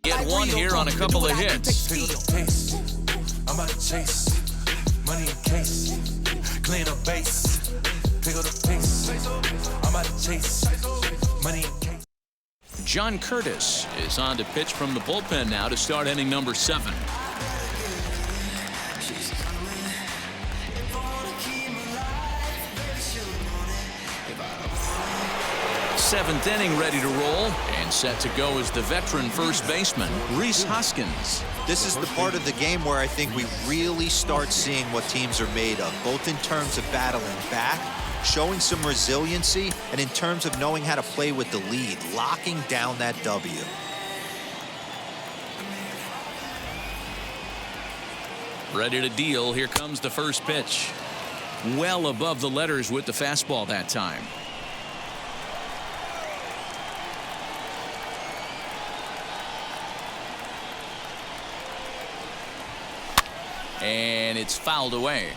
Get one here on a couple of hits. I'm about to chase money in case, clean up base, pick up the pace. I'm about to chase money in case. John Curtis is on to pitch from the bullpen now to start inning number 7. Seventh inning ready to roll, and set to go is the veteran first baseman, Rhys Hoskins. This is the part of the game where I think we really start seeing what teams are made of, both in terms of battling back, showing some resiliency, and in terms of knowing how to play with the lead, locking down that W. Ready to deal. Here comes the first pitch. Well above the letters with the fastball that time. And it's fouled away.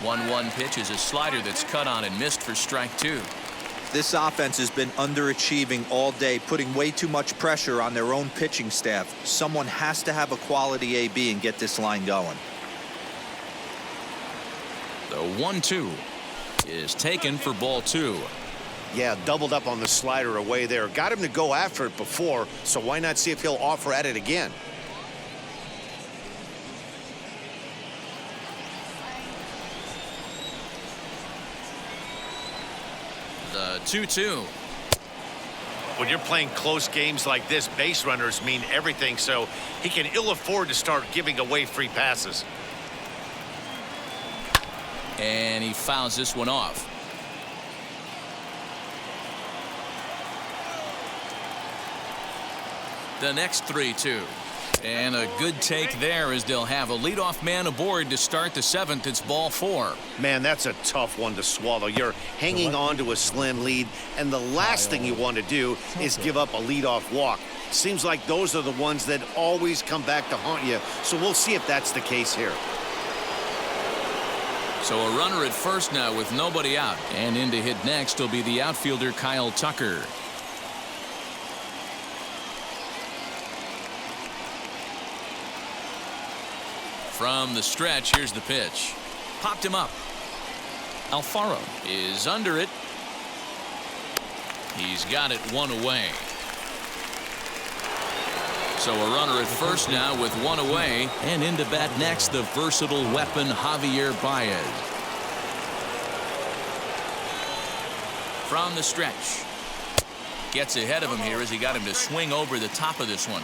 One pitch is a slider that's cut on and missed for strike 2. This offense has been underachieving all day, putting way too much pressure on their own pitching staff. Someone has to have a quality AB and get this line going. The 1-2 is taken for ball 2. Yeah, doubled up on the slider away there. Got him to go after it before, so why not see if he'll offer at it again? The 2-2. When you're playing close games like this, base runners mean everything, so he can ill afford to start giving away free passes. And he fouls this one off. The next 3-2. And a good take there as they'll have a leadoff man aboard to start the 7th. It's ball 4. Man, that's a tough one to swallow. You're hanging on to a slim lead, and the last thing you want to do is give up a leadoff walk. Seems like those are the ones that always come back to haunt you, so we'll see if that's the case here. So a runner at first now with nobody out. And in to hit next will be the outfielder Kyle Tucker. From the stretch, here's the pitch. Popped him up. Alfaro is under it. He's got it one away. So a runner at first now with one away. And into bat next, the versatile weapon Javier Baez. From the stretch. Gets ahead of him here as he got him to swing over the top of this one.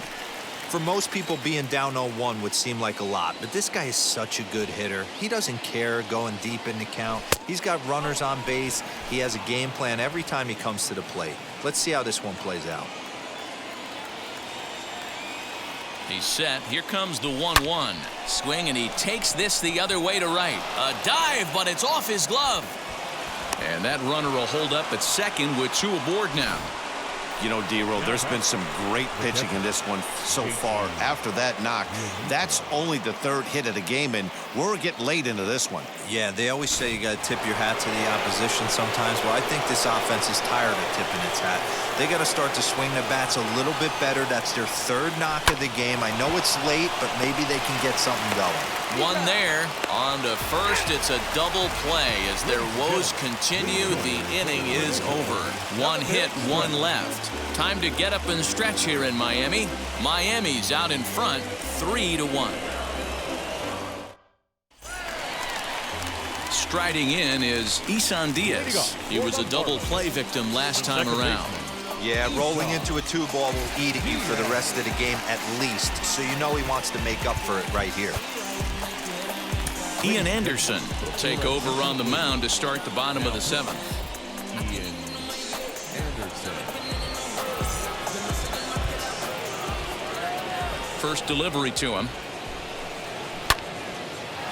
For most people, being down 0-1 would seem like a lot, but this guy is such a good hitter. He doesn't care going deep in the count. He's got runners on base. He has a game plan every time he comes to the plate. Let's see how this one plays out. He's set. Here comes the 1-1. Swing, and he takes this the other way to right. A dive, but it's off his glove. And that runner will hold up at second with 2 aboard now. You know, D-Roll, there's been some great pitching in this one so far. After that knock, that's only the 3rd hit of the game, and we're getting late into this one. Yeah, they always say you got to tip your hat to the opposition sometimes. Well, I think this offense is tired of tipping its hat. They got to start to swing the bats a little bit better. That's their 3rd knock of the game. I know it's late, but maybe they can get something going. One there. On to first. It's a double play. As their woes continue, the inning is over. 1 hit, 1 left. Time to get up and stretch here in Miami. Miami's out in front, 3-1. Striding in is Isan Diaz. He was a double play victim last time around. Yeah, rolling into a 2-ball will eat at you for the rest of the game at least, so you know he wants to make up for it right here. Ian Anderson will take over on the mound to start the bottom of the 7th. First delivery to him.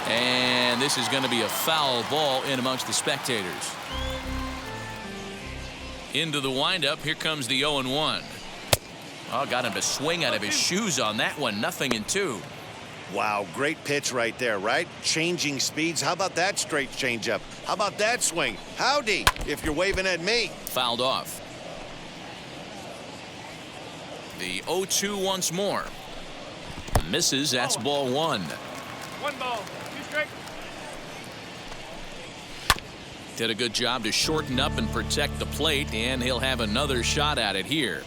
And this is going to be a foul ball in amongst the spectators. Into the windup. Here comes the 0-1. Oh, got him to swing out of his shoes on that one. 0-2. Wow, great pitch right there, right? Changing speeds. How about that straight changeup? How about that swing? Howdy, if you're waving at me. Fouled off. The 0-2 once more. Misses. That's ball one. 1 ball, 2 strikes. Did a good job to shorten up and protect the plate, and he'll have another shot at it here.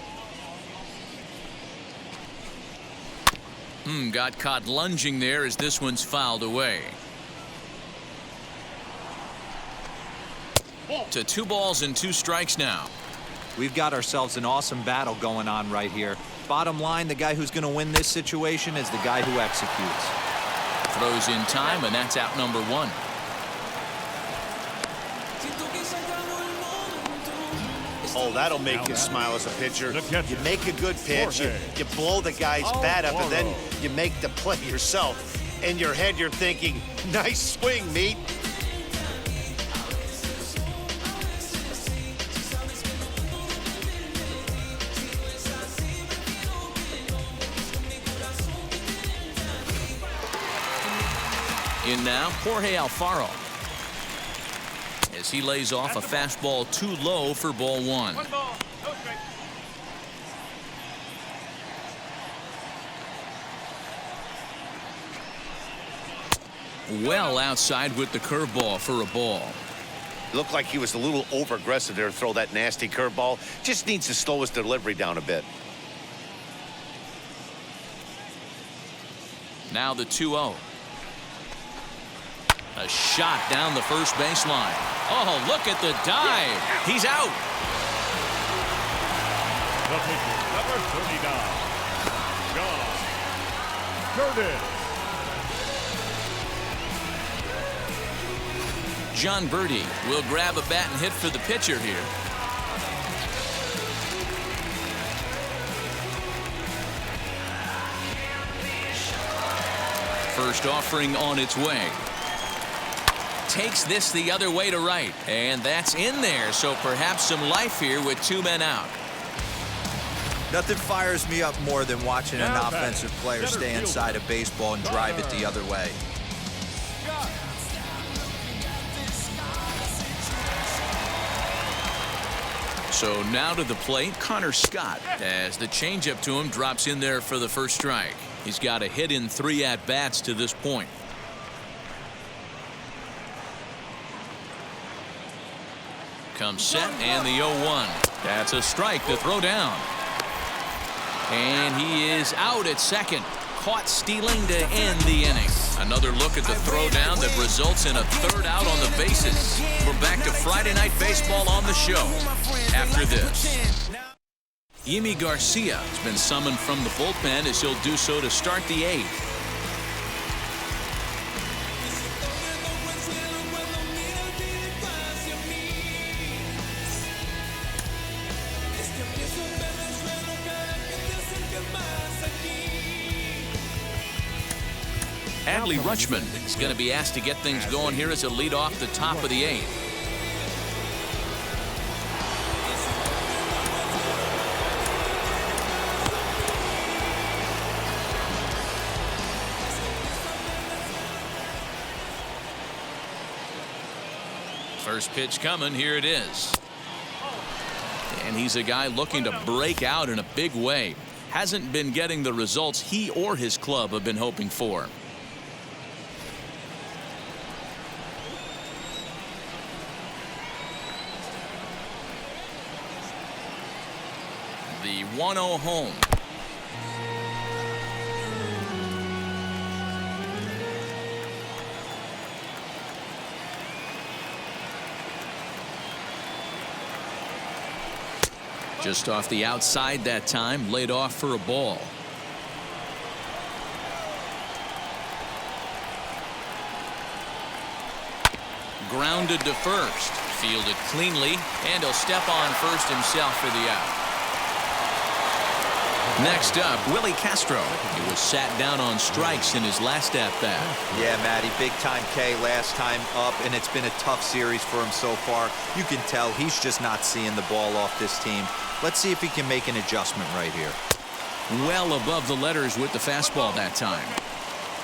Got caught lunging there as this one's fouled away. To 2 balls and 2 strikes now. We've got ourselves an awesome battle going on right here. Bottom line, the guy who's going to win this situation is the guy who executes. Throws in time, and that's out number 1. Oh, that'll make you smile as a pitcher. You make a good pitch, you blow the guy's bat up, and then you make the play yourself. In your head, you're thinking, nice swing, meat. In now, Jorge Alfaro. As he lays off a fastball too low for ball 1. 1 ball, no strikes. Well outside with the curveball for a ball. Looked like he was a little over-aggressive there to throw that nasty curveball. Just needs to slow his delivery down a bit. Now the 2-0. A shot down the first baseline. Oh, look at the dive. He's out. The pitcher, number 39, John Curtis. John Birdie will grab a bat and hit for the pitcher here. First offering on its way. Takes this the other way to right, and that's in there, so perhaps some life here with 2 men out. Nothing fires me up more than watching an offensive player stay inside a baseball and drive it the other way. So now to the plate, Connor Scott, as the changeup to him drops in there for the first strike. He's got a hit in 3 at-bats to this point. Comes set, and the 0-1. That's a strike to throw down. And he is out at second. Caught stealing to end the inning. Another look at the throwdown that results in a 3rd out on the bases. We're back to Friday Night Baseball on the show after this. Yimi Garcia has been summoned from the bullpen as he'll do so to start the 8th. Adley Rutschman is going to be asked to get things going here as a lead off the top of the 8th. First pitch coming. Here it is. And he's a guy looking to break out in a big way. Hasn't been getting the results he or his club have been hoping for. The 1-0 home. Just off the outside that time, laid off for a ball. Grounded to first, fielded cleanly, and he'll step on first himself for the out. Next up, Willie Castro. He was sat down on strikes in his last at-bat. Yeah, Matty, big-time K last time up, and it's been a tough series for him so far. You can tell he's just not seeing the ball off this team. Let's see if he can make an adjustment right here. Well above the letters with the fastball that time.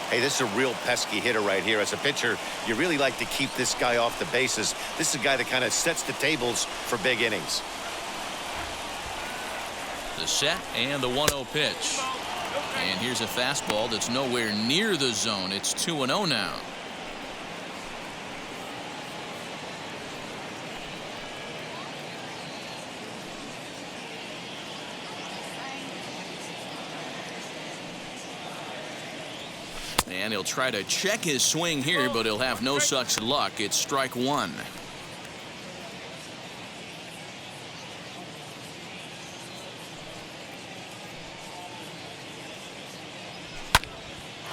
Hey, this is a real pesky hitter right here. As a pitcher, you really like to keep this guy off the bases. This is a guy that kind of sets the tables for big innings. The set and the 1-0 pitch. And here's a fastball that's nowhere near the zone. It's 2-0 now. And he'll try to check his swing here, but he'll have no such luck. It's strike one.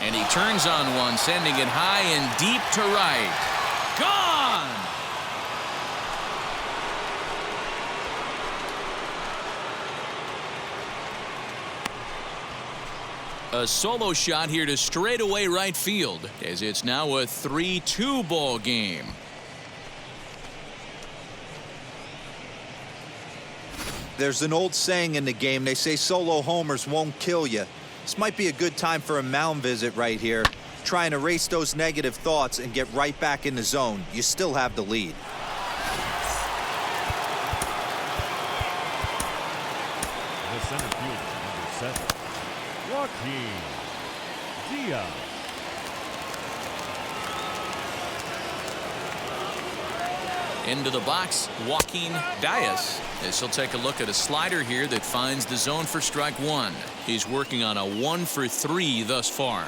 And he turns on one, sending it high and deep to right. Gone! A solo shot here to straightaway right field, as it's now a 3-2 ball game. There's an old saying in the game. They say solo homers won't kill you. This might be a good time for a mound visit right here. Try and erase those negative thoughts and get right back in the zone. You still have the lead. The center fielder, number 7, Joaquin Diaz. Into the box, Joaquin Diaz. As he'll take a look at a slider here that finds the zone for strike one. He's working on a 1-for-3 thus far.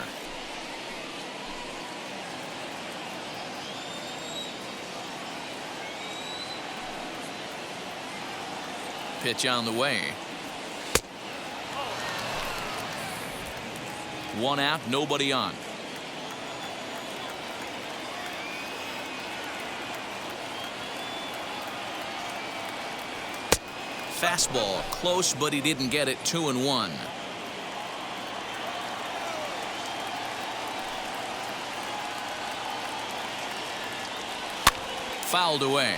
Pitch on the way. One out, nobody on. Fastball close, but he didn't get it. 2-1. Fouled away.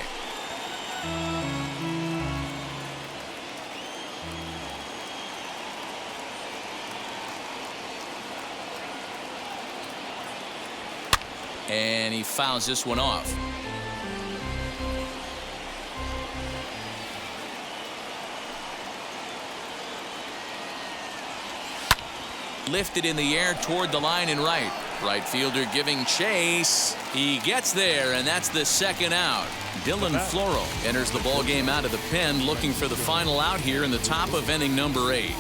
And he fouls this one off. Lifted in the air toward the line and right. Right fielder giving chase. He gets there, and that's the second out. Dylan Floro enters the ball game out of the pen, looking for the final out here in the top of inning number 8.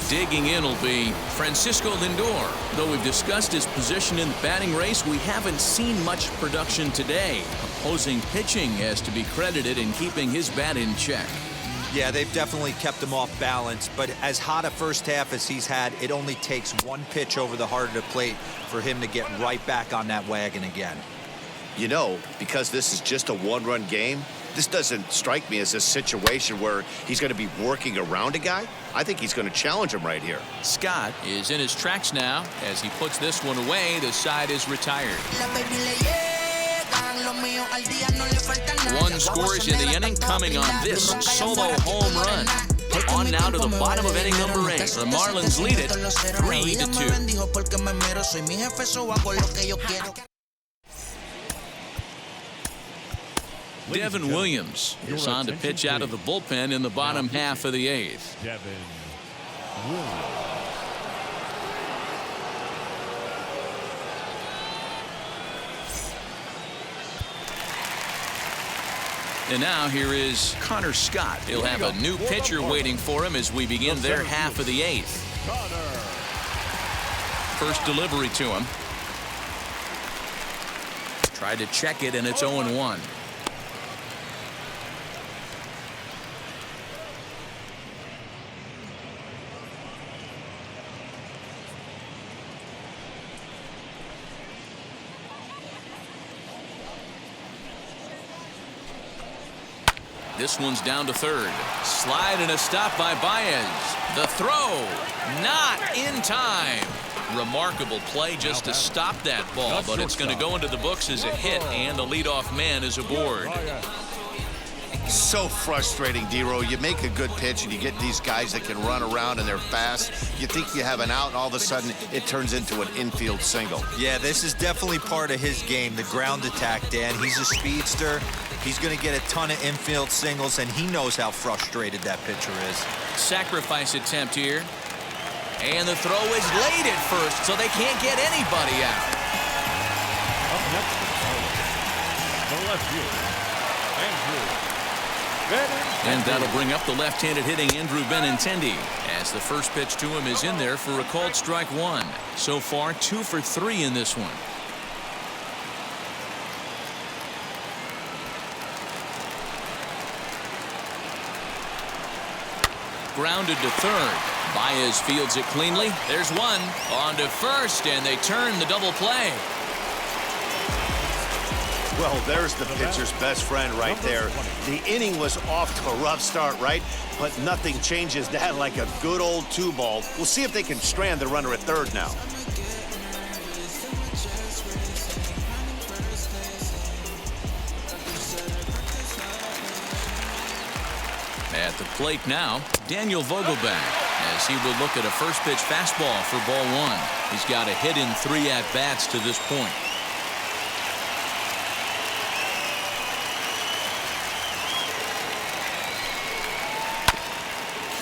Digging in will be Francisco Lindor. Though we've discussed his position in the batting race, we haven't seen much production today. Opposing pitching has to be credited in keeping his bat in check. Yeah, they've definitely kept him off balance, but as hot a first half as he's had, it only takes one pitch over the heart of the plate for him to get right back on that wagon again. You know, because this is just a one-run game, this doesn't strike me as a situation where he's going to be working around a guy. I think he's going to challenge him right here. Scott is in his tracks now. As he puts this one away, the side is retired. One scores in the inning, coming on this solo home run. On now to the bottom of inning number 8. The Marlins lead it 3-2. Devin Williams is on to pitch out of the bullpen in the bottom half of the 8th. Devin Williams. And now here is Connor Scott. He'll have a new pitcher waiting for him as we begin their half of the 8th. First delivery to him. Tried to check it, and it's 0-1. This one's down to third. Slide and a stop by Baez. The throw, not in time. Remarkable play just to stop that ball, but it's going to go into the books as a hit, and the leadoff man is aboard. So frustrating, D-Row. You make a good pitch and you get these guys that can run around and they're fast. You think you have an out, and all of a sudden it turns into an infield single. Yeah, this is definitely part of his game, the ground attack, Dan. He's a speedster. He's going to get a ton of infield singles, and he knows how frustrated that pitcher is. Sacrifice attempt here. And the throw is late at first, so they can't get anybody out. Up next, the left fielder, Andrew Benintendi. And that'll bring up the left-handed hitting Andrew Benintendi, as the first pitch to him is in there for a called strike one. So far, 2 for 3 in this one. Grounded to third. Baez fields it cleanly. There's one. On to first, and they turn the double play. Well, there's the pitcher's best friend right there. The inning was off to a rough start, right? But nothing changes that like a good old 2-ball. We'll see if they can strand the runner at third now. At the plate now, Daniel Vogelbach, as he will look at a first pitch fastball for ball one. He's got a hit in 3 at-bats to this point.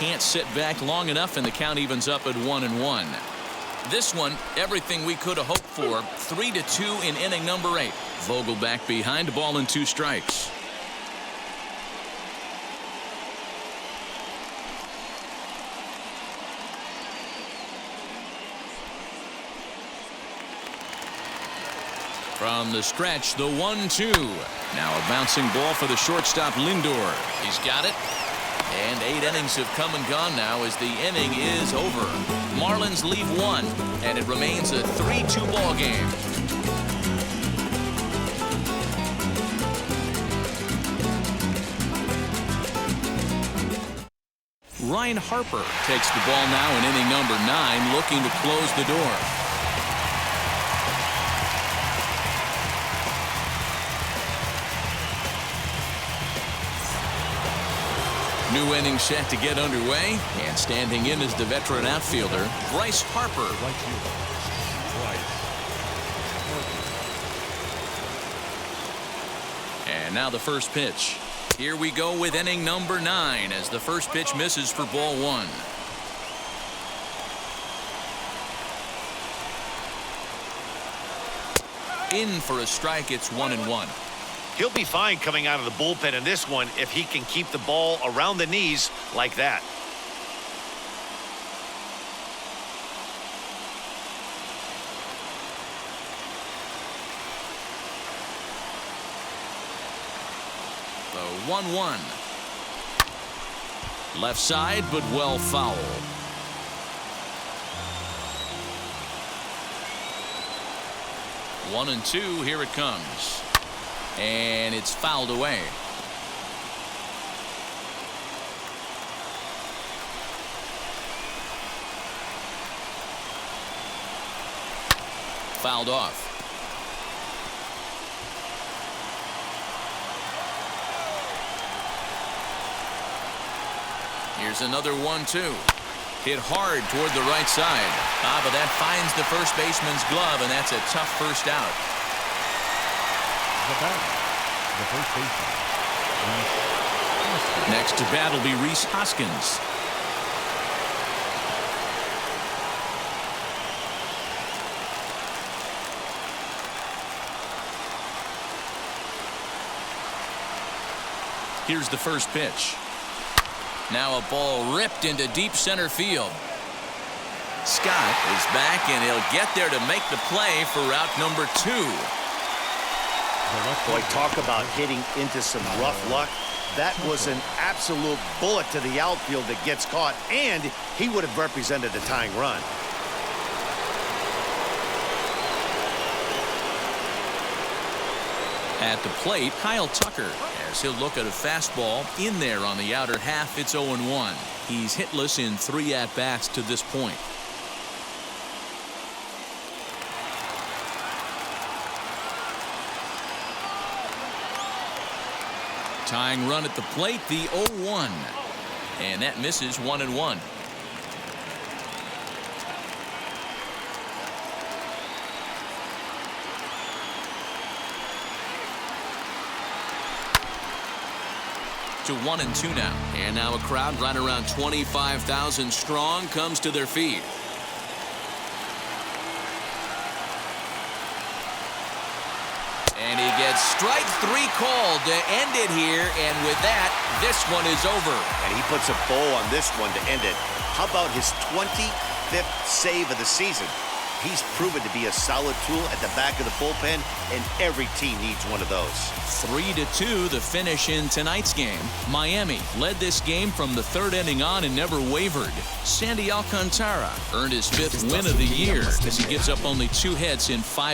Can't sit back long enough, and the count evens up at 1-1. This one, everything we could have hoped for. 3-2 in inning number 8. Vogelbach behind, ball and 2 strikes. From the stretch, the 1-2. Now a bouncing ball for the shortstop Lindor. He's got it. And 8 innings have come and gone now as the inning is over. Marlins leave 1, and it remains a 3-2 ball game. Ryan Harper takes the ball now in inning number 9, looking to close the door. New inning set to get underway, and standing in is the veteran outfielder, Bryce Harper. And now the first pitch. Here we go with inning number 9 as the first pitch misses for ball 1. In for a strike, it's 1-1. He'll be fine coming out of the bullpen in this one if he can keep the ball around the knees like that. The 1-1. Left side, but well foul. One and 2, here it comes. And it's fouled away. Fouled off. Here's another 1-2. Hit hard toward the right side. But that finds the first baseman's glove, and that's a tough first out. The first baseman. Next to bat will be Rhys Hoskins. Here's the first pitch. Now a ball ripped into deep center field. Scott is back, and he'll get there to make the play for route number 2. Boy, talk about hitting into some rough luck. That was an absolute bullet to the outfield that gets caught, and he would have represented a tying run. At the plate, Kyle Tucker, as he'll look at a fastball in there on the outer half. It's 0-1. He's hitless in 3 at-bats to this point. Tying run at the plate, the 0-1. And that misses 1-1. To 1-2 now. And now a crowd right around 25,000 strong comes to their feet. And he gets strike 3 called to end it here. And with that, this one is over. And he puts a bow on this one to end it. How about his 25th save of the season? He's proven to be a solid tool at the back of the bullpen, and every team needs one of those. 3-2 the finish in tonight's game. Miami led this game from the 3rd inning on and never wavered. Sandy Alcantara earned his 5th win of the year as he gives up only 2 hits in 5